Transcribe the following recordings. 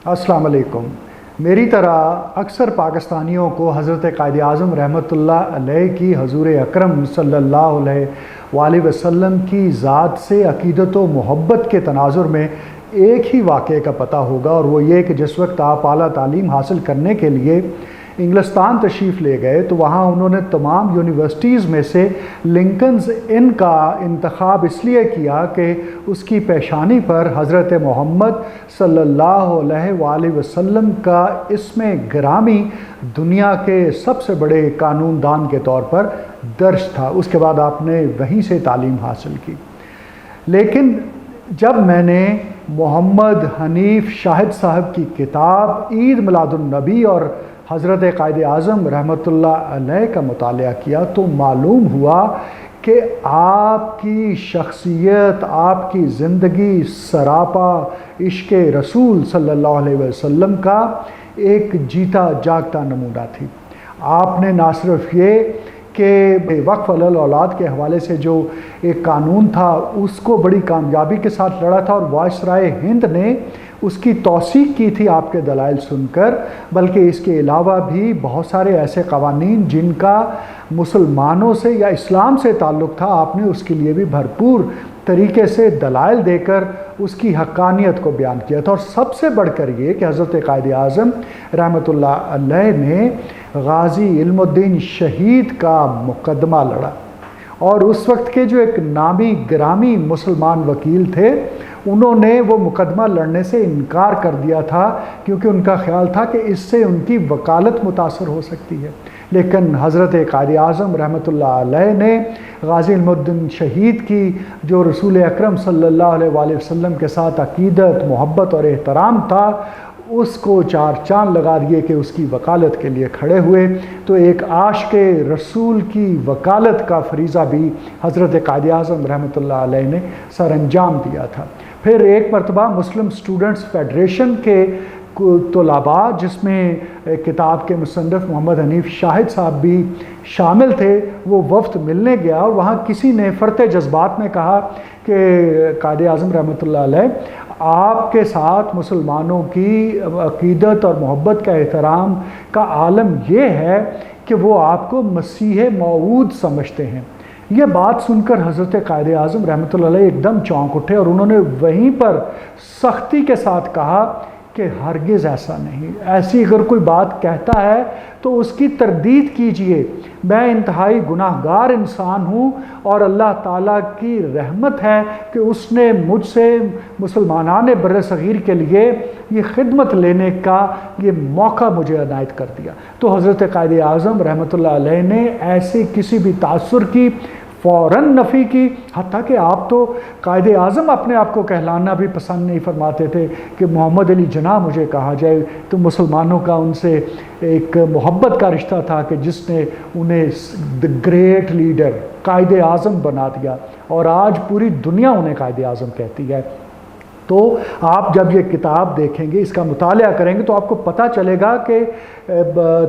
السلام علیکم۔ میری طرح اکثر پاکستانیوں کو حضرت قائد اعظم رحمۃ اللہ علیہ کی حضور اکرم صلی اللہ علیہ وآلہ وسلم کی ذات سے عقیدت و محبت کے تناظر میں ایک ہی واقعے کا پتہ ہوگا، اور وہ یہ کہ جس وقت آپ اعلیٰ تعلیم حاصل کرنے کے لیے انگلستان تشریف لے گئے تو وہاں انہوں نے تمام یونیورسٹیز میں سے لنکنز ان کا انتخاب اس لیے کیا کہ اس کی پیشانی پر حضرت محمد صلی اللہ علیہ وآلہ وسلم کا اسم گرامی دنیا کے سب سے بڑے قانون دان کے طور پر درج تھا۔ اس کے بعد آپ نے وہیں سے تعلیم حاصل کی۔ لیکن جب میں نے محمد حنیف شاہد صاحب کی کتاب عید میلاد النبی اور حضرت قائد اعظم رحمۃ اللہ علیہ کا مطالعہ کیا تو معلوم ہوا کہ آپ کی شخصیت، آپ کی زندگی سراپا عشق رسول صلی اللہ علیہ وسلم کا ایک جیتا جاگتا نمونہ تھی۔ آپ نے نہ صرف یہ کہ وقف علی الاولاد کے حوالے سے جو ایک قانون تھا اس کو بڑی کامیابی کے ساتھ لڑا تھا، اور وائسرائے ہند نے اس کی توثیق کی تھی آپ کے دلائل سن کر، بلکہ اس کے علاوہ بھی بہت سارے ایسے قوانین جن کا مسلمانوں سے یا اسلام سے تعلق تھا، آپ نے اس کے لیے بھی بھرپور طریقے سے دلائل دے کر اس کی حقانیت کو بیان کیا تھا۔ اور سب سے بڑھ کر یہ کہ حضرت قائد اعظم رحمۃ اللہ علیہ نے غازی علم الدین شہید کا مقدمہ لڑا، اور اس وقت کے جو ایک نامی گرامی مسلمان وکیل تھے انہوں نے وہ مقدمہ لڑنے سے انکار کر دیا تھا، کیونکہ ان کا خیال تھا کہ اس سے ان کی وکالت متاثر ہو سکتی ہے۔ لیکن حضرت قائد اعظم رحمۃ اللہ علیہ نے غازی علم الدین شہید کی جو رسول اکرم صلی اللہ علیہ وآلہ وسلم کے ساتھ عقیدت، محبت اور احترام تھا، اس کو چار چاند لگا دیے کہ اس کی وکالت کے لیے کھڑے ہوئے۔ تو ایک عاشق رسول کی وکالت کا فریضہ بھی حضرت قائد اعظم رحمۃ اللہ علیہ نے سر انجام دیا تھا۔ پھر ایک مرتبہ مسلم اسٹوڈنٹس فیڈریشن کے طلباء، جس میں کتاب کے مصنف محمد حنیف شاہد صاحب بھی شامل تھے، وہ وفد ملنے گیا، اور وہاں کسی نے فرط جذبات میں کہا کہ قائد اعظم رحمۃ اللہ علیہ، آپ کے ساتھ مسلمانوں کی عقیدت اور محبت کا احترام کا عالم یہ ہے کہ وہ آپ کو مسیح موعود سمجھتے ہیں۔ یہ بات سن کر حضرت قائد اعظم رحمۃ اللہ علیہ ایک دم چونک اٹھے، اور انہوں نے وہیں پر سختی کے ساتھ کہا کہ ہرگز ایسا نہیں، ایسی اگر کوئی بات کہتا ہے تو اس کی تردید کیجئے۔ میں انتہائی گناہ گار انسان ہوں، اور اللہ تعالیٰ کی رحمت ہے کہ اس نے مجھ سے مسلمانان بر صغیر کے لیے یہ خدمت لینے کا یہ موقع مجھے عنایت کر دیا۔ تو حضرت قائد اعظم رحمۃ اللہ علیہ نے ایسے کسی بھی تاثر کی فوراً نفی کی، حتیٰ کہ آپ تو قائد اعظم اپنے آپ کو کہلانا بھی پسند نہیں فرماتے تھے کہ محمد علی جناح مجھے کہا جائے۔ تو مسلمانوں کا ان سے ایک محبت کا رشتہ تھا کہ جس نے انہیں the great leader, Quaid Azam بنا دیا، اور آج پوری دنیا انہیں قائد اعظم کہتی ہے۔ تو آپ جب یہ کتاب دیکھیں گے، اس کا مطالعہ کریں گے، تو آپ کو پتہ چلے گا کہ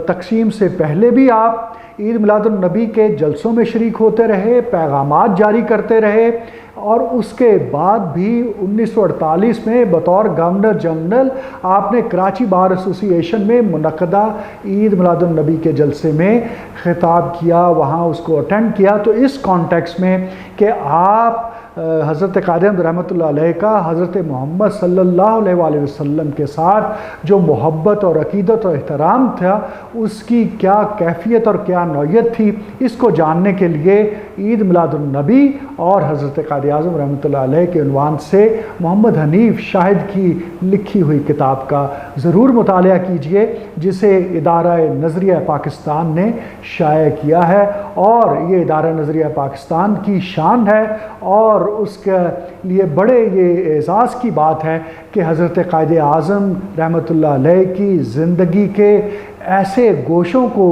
تقسیم سے پہلے بھی آپ عید میلاد النبی کے جلسوں میں شریک ہوتے رہے، پیغامات جاری کرتے رہے، اور اس کے بعد بھی 1948 میں بطور گورنر جنرل آپ نے کراچی بار ایسوسی ایشن میں منعقدہ عید میلاد النبی کے جلسے میں خطاب کیا، وہاں اس کو اٹینڈ کیا۔ تو اس کانٹیکس میں کہ آپ حضرت قائد اعظم رحمۃ اللہ علیہ کا حضرت محمد صلی اللہ علیہ وآلہ وسلم کے ساتھ جو محبت اور عقیدت اور احترام تھا، اس کی کیا کیفیت اور کیا نوعیت تھی، اس کو جاننے کے لیے عید میلاد النبی اور حضرت قائد اعظم رحمۃ اللہ علیہ کے عنوان سے محمد حنیف شاہد کی لکھی ہوئی کتاب کا ضرور مطالعہ کیجئے، جسے ادارہ نظریہ پاکستان نے شائع کیا ہے، اور یہ ادارہ نظریہ پاکستان کی شان ہے، اور اس کے لیے بڑے یہ اعزاز کی بات ہے کہ حضرت قائد اعظم رحمۃ اللہ علیہ کی زندگی کے ایسے گوشوں کو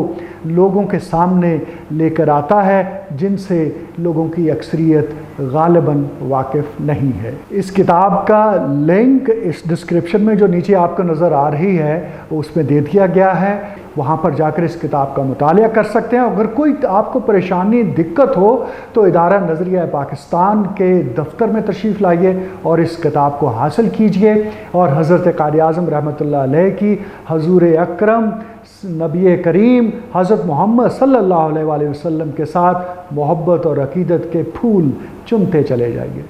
لوگوں کے سامنے لے کر آتا ہے جن سے لوگوں کی اکثریت غالباً واقف نہیں ہے۔ اس کتاب کا لنک اس ڈسکرپشن میں جو نیچے آپ کو نظر آ رہی ہے اس میں دے دیا گیا ہے۔ وہاں پر جا کر اس کتاب کا مطالعہ کر سکتے ہیں۔ اگر کوئی آپ کو پریشانی دقت ہو تو ادارہ نظریہ پاکستان کے دفتر میں تشریف لائیے اور اس کتاب کو حاصل کیجئے، اور حضرت قائد اعظم رحمۃ اللہ علیہ کی حضور اکرم نبی کریم حضرت محمد صلی اللہ علیہ وآلہ وسلم کے ساتھ محبت اور عقیدت کے پھول چنتے چلے جائیے۔